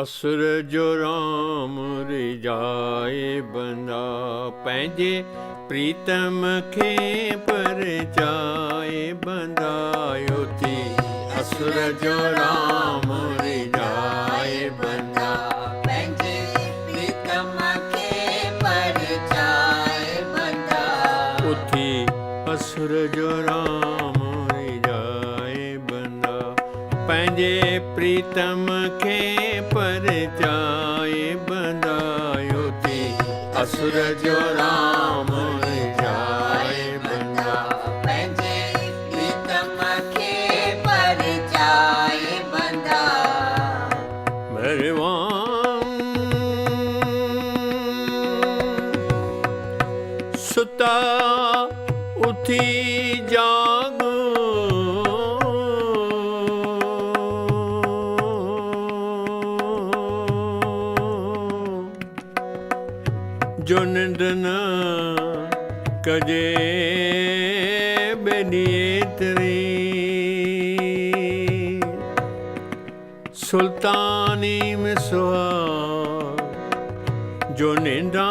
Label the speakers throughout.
Speaker 1: असुर जो राम रिजाए बंदा पंहिंजे प्रीतम खे परचाए बंदायो थी। असुर जो राम रिजाए बंदा
Speaker 2: पंहिंजे प्रीतम खे परचाए बंदा
Speaker 1: उथी। असुर जो राम रिजाए बंदा पंहिंजे प्रीतम खे परचाए बंदायो थी। असुर जो राम रिजाए बंदा
Speaker 2: पंहिंजे प्रीतम खे परचाए बंदा
Speaker 1: मेहरबान सुता उथी जागो जो निंड न कजे बेनीतरी सुल्तानी में सुहाग जो निंदा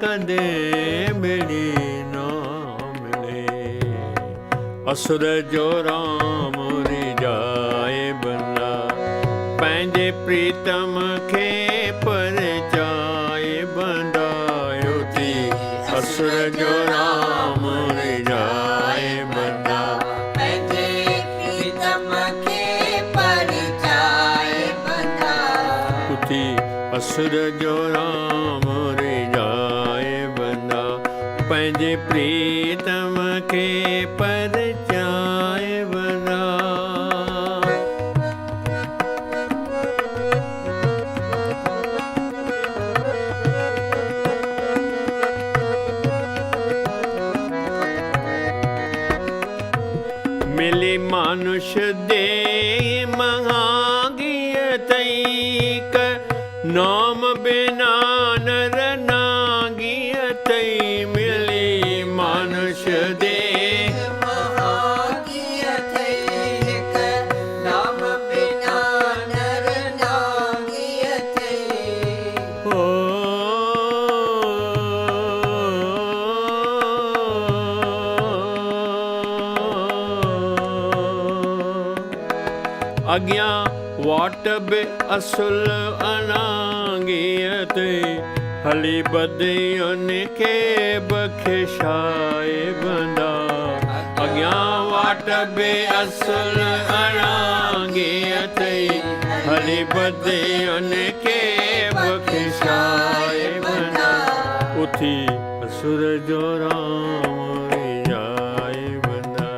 Speaker 1: कदे मिली ना मिले। असुर जो राम रिजाए बंदा पंहिंजे प्रीतम खे परचाए बंदायो थी। असुर जो राम रिजाए बंदा
Speaker 2: पंहिंजे प्रीतम खे परचाए बंदा
Speaker 1: उथी। असुर जो राम रिजाए बंदा पंहिंजे प्रीतम खे परचाए बंदा। मिली मानुष दे महागिय तैक नाम बिना नर नागिय तई। मिली मानुष दे
Speaker 2: नाम बिना नर नागियते
Speaker 1: हो अॻियां वाट बि असुल अनागियत हली बदियुनि खे बख़्शाए बंदा। अॻियां वाट बि असुल अनागियत हली बदियुनि खे बख़्शाए बंदा उथी। असुर जो राम रिजाए बंदा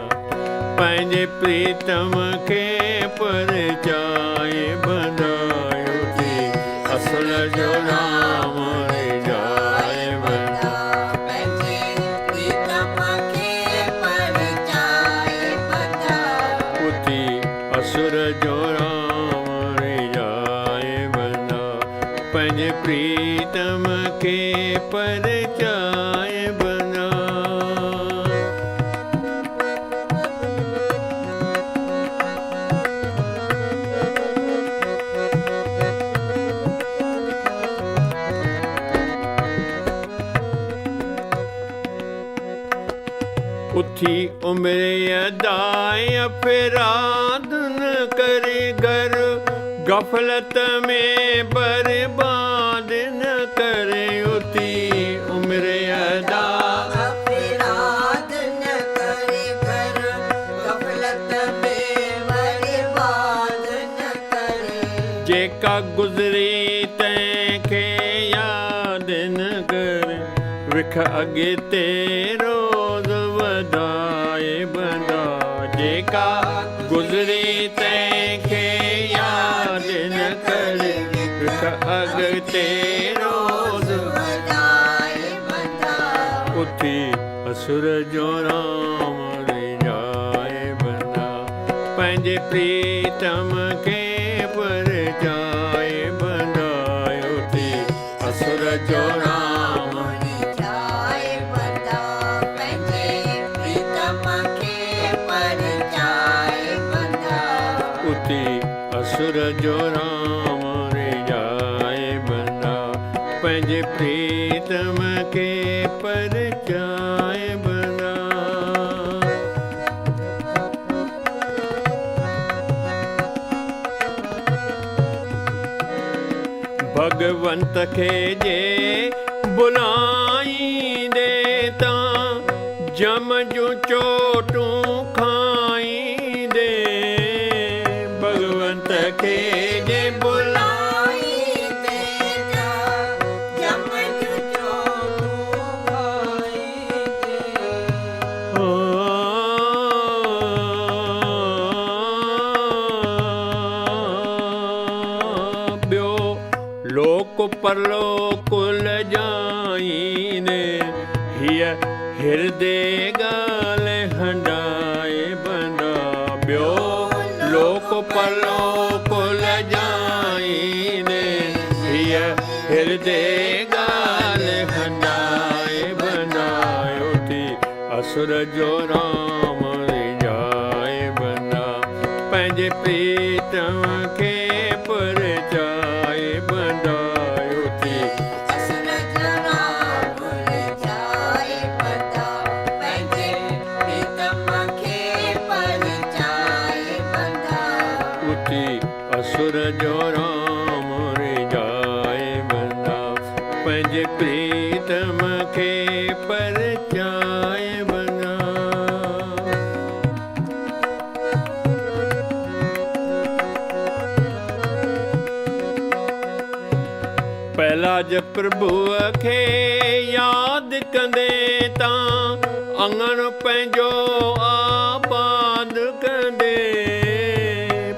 Speaker 1: पंहिंजे प्रीतम खे परचाए बंदायो थी। असुर जो राम रिजाए बंदा
Speaker 2: पंहिंजे प्रीतम खे परचाए बंदा
Speaker 1: उथी। असुर जो राम रिजाए बंदा पंहिंजे प्रीतम खे परचाए बंदा। उथी उमिरि अदाय फिराद न करे घर गफलत में बर्बाद न करे। उथी उमिरि अदा
Speaker 2: अपराध न करे घर गफलत में बर्बाद न करे
Speaker 1: जेका गुज़री तंहिंखे यादि न कर विख अॻिते रोज़ वधाए बंदा। जेका गुज़री तंहिंखे यादि न कर विख अॻिते रोज़
Speaker 2: वधाए बंदा
Speaker 1: उथी। असुर जो राम रिजाए बंदा पंहिंजे प्रीतम खे परचाए बंदायो थी। असुर जो राम
Speaker 2: परचाए बंदा पंहिंजे प्रीतम खे परचाए बंदा
Speaker 1: उथी। असुर जो राम रिजाए पंहिंजे प्रीतम खे परचाए बंदा। भगवंत खे जे बुलाईंदे तां जम जूं चोटूं खाईंदे। भगवंत खे जे
Speaker 2: बुलाईंदे तां जम जूं चोटूं खाईंदे।
Speaker 1: ॿियो लोक परलोक लजाईंदे हीअ हृदय ॻाल्हि हंडाए बंदा। ॿियो लोक परलोक लजाईंदे हीअ हृदय ॻाल्हि हंडाए बंदा। उथी असुर जो राम रिझाए बंदा। पंहिंजे प्रीतम खे परचाए बंदा। उथी
Speaker 2: असुर जो राम रिझाए बंदा। पंहिंजे प्रीतम खे परचाए बंदा।
Speaker 1: उथी असुर जो राम रिझाए बंदा। पंहिंजे प्रीतम खे परचाए बंदा। पहलाज प्रभुअ खे यादि कंदे तां अंगण पंहिंजो आबाद कंदे।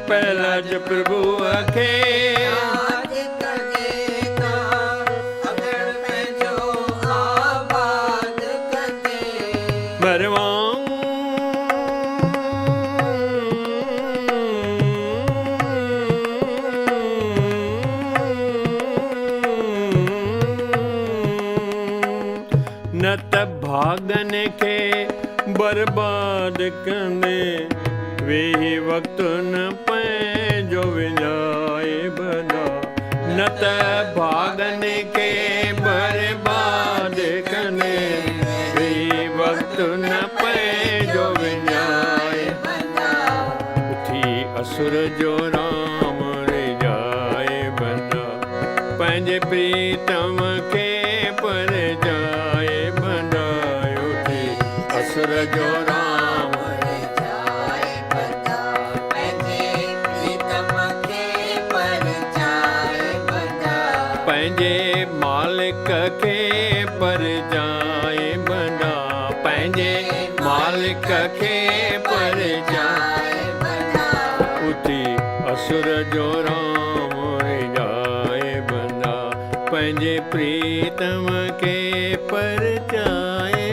Speaker 1: पहलाज प्रभुअ खे
Speaker 2: यादि कंदे तां अंगण पंहिंजो आबाद कंदे।
Speaker 1: मरवां न त भागन खे बर्बाद कंदे वेही वक़्तु न पंहिंजो विञाए बंदा। न त भागन खे बर्बाद कंदे वेही वक़्तु न पंहिंजो विञाए
Speaker 2: बंदा।
Speaker 1: उथी असुर जो राम रिझाए बंदा। पंहिंजे प्रीतम खे परचाए बंदा। उथी असुर जो राम
Speaker 2: रिझाए बंदा। पंहिंजे प्रीतम खे परचाए बंदा।
Speaker 1: पंहिंजे मालिक खे परचाए बंदा। पंहिंजे मालिक खे परचाए
Speaker 2: बंदा।
Speaker 1: उथी असुर जो राम रिझाए बंदा। पंहिंजे प्रीतम खे परचाए